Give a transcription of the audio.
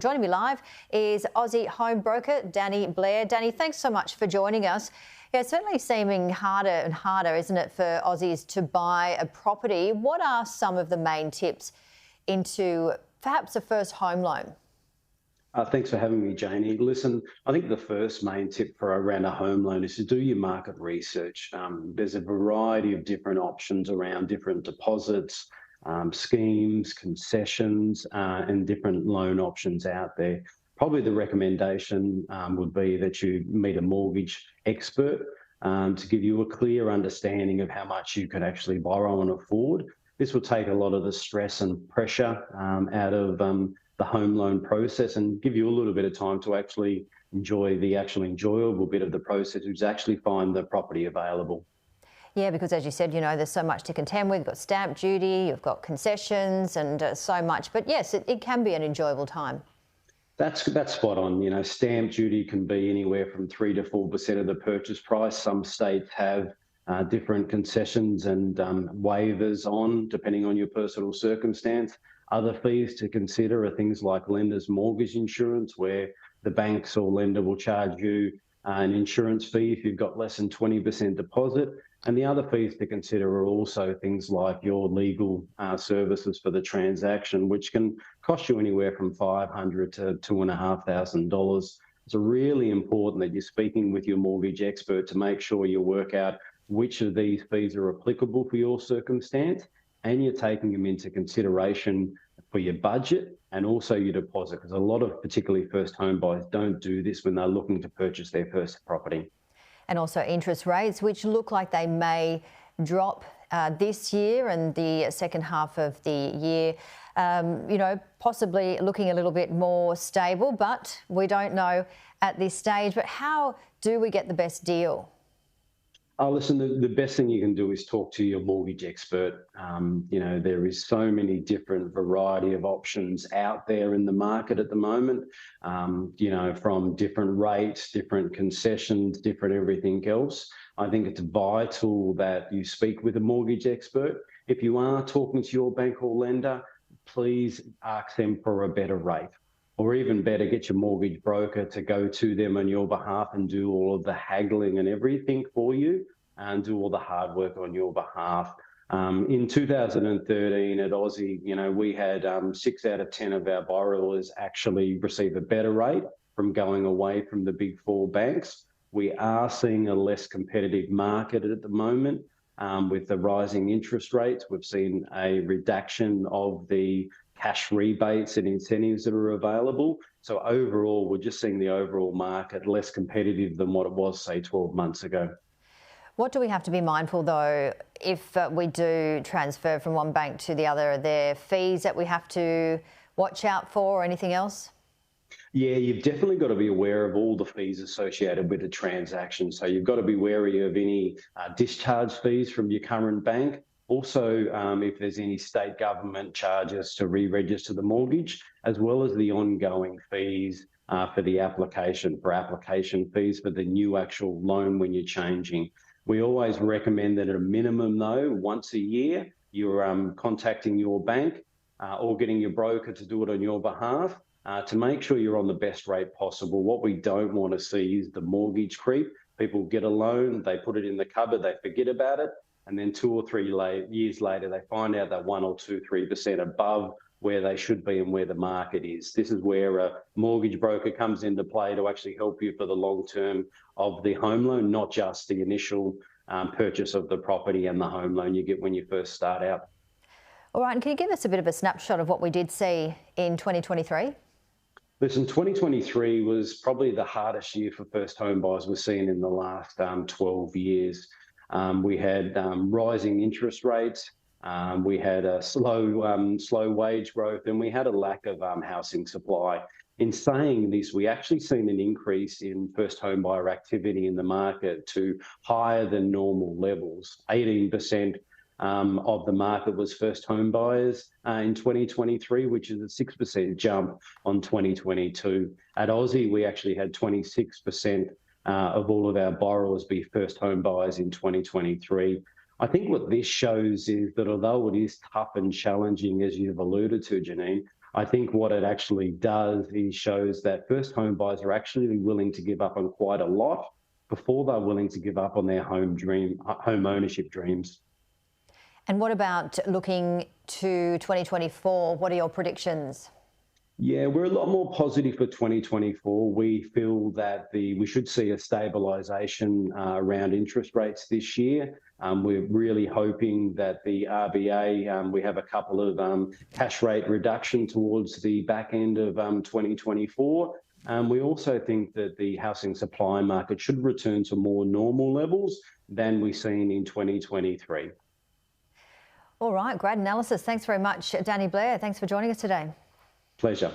Joining me live is Aussie home broker Danny Blair. Danny, thanks so much for joining us. Yeah, it's certainly seeming harder and harder, isn't it, for Aussies to buy a property. What are some of the main tips into perhaps a first home loan? Thanks for having me, Janie. Listen, I think the first main tip for around a home loan is to do your market research. There's a variety of different options around different deposits, schemes, concessions, and different loan options out there. Probably the recommendation would be that you meet a mortgage expert to give you a clear understanding of how much you could actually borrow and afford. This will take a lot of the stress and pressure out of the home loan process and give you a little bit of time to actually enjoy the enjoyable bit of the process, which is actually find the property available. Yeah, because as you said, there's so much to contend with. You've got stamp duty, you've got concessions and so much. But yes, it can be an enjoyable time. That's spot on. Stamp duty can be anywhere from 3 to 4% of the purchase price. Some states have different concessions and waivers on, depending on your personal circumstance. Other fees to consider are things like lender's mortgage insurance, where the banks or lender will charge you an insurance fee if you've got less than 20% deposit. And the other fees to consider are also things like your legal services for the transaction, which can cost you anywhere from $500 to $2,500. It's really important that you're speaking with your mortgage expert to make sure you work out which of these fees are applicable for your circumstance, and you're taking them into consideration for your budget and also your deposit, because a lot of particularly first home buyers don't do this when they're looking to purchase their first property. And also interest rates, which look like they may drop this year and the second half of the year, possibly looking a little bit more stable, but we don't know at this stage. But how do we get the best deal? Oh, listen, the best thing you can do is talk to your mortgage expert. There is so many different variety of options out there in the market at the moment, from different rates, different concessions, different everything else. I think it's vital that you speak with a mortgage expert. If you are talking to your bank or lender, please ask them for a better rate. Or even better, get your mortgage broker to go to them on your behalf and do all of the haggling and everything for you and do all the hard work on your behalf. In 2013 at Aussie, we had 6 out of 10 of our borrowers actually receive a better rate from going away from the big four banks. We are seeing a less competitive market at the moment. With the rising interest rates, we've seen a reduction of the cash rebates and incentives that are available. So overall, we're just seeing the overall market less competitive than what it was, say, 12 months ago. What do we have to be mindful, though, if we do transfer from one bank to the other? Are there fees that we have to watch out for or anything else? Yeah, you've definitely got to be aware of all the fees associated with a transaction. So you've got to be wary of any discharge fees from your current bank. Also, if there's any state government charges to re-register the mortgage, as well as the ongoing fees for the application fees for the new actual loan when you're changing. We always recommend that at a minimum, though, once a year, you're contacting your bank or getting your broker to do it on your behalf to make sure you're on the best rate possible. What we don't want to see is the mortgage creep. People get a loan, they put it in the cupboard, they forget about it, and then 2 or 3 years later, they find out that 1 or 2, 3% above where they should be and where the market is. This is where a mortgage broker comes into play to actually help you for the long term of the home loan, not just the initial purchase of the property and the home loan you get when you first start out. All right, and can you give us a bit of a snapshot of what we did see in 2023? Listen, 2023 was probably the hardest year for first home buyers we've seen in the last 12 years. We had rising interest rates. We had a slow wage growth, and we had a lack of housing supply. In saying this, we actually seen an increase in first home buyer activity in the market to higher than normal levels. 18% of the market was first home buyers in 2023, which is a 6% jump on 2022. At Aussie, we actually had 26% of all of our borrowers be first home buyers in 2023. I think what this shows is that although it is tough and challenging, as you've alluded to, Janine, I think what it actually does is shows that first home buyers are actually willing to give up on quite a lot before they're willing to give up on their home ownership dreams. And what about looking to 2024? What are your predictions? Yeah, we're a lot more positive for 2024. We feel that we should see a stabilisation around interest rates this year. We're really hoping that the RBA, we have a couple of cash rate reduction towards the back end of 2024. We also think that the housing supply market should return to more normal levels than we've seen in 2023. All right, great analysis. Thanks very much, Danny Blair. Thanks for joining us today. Pleasure.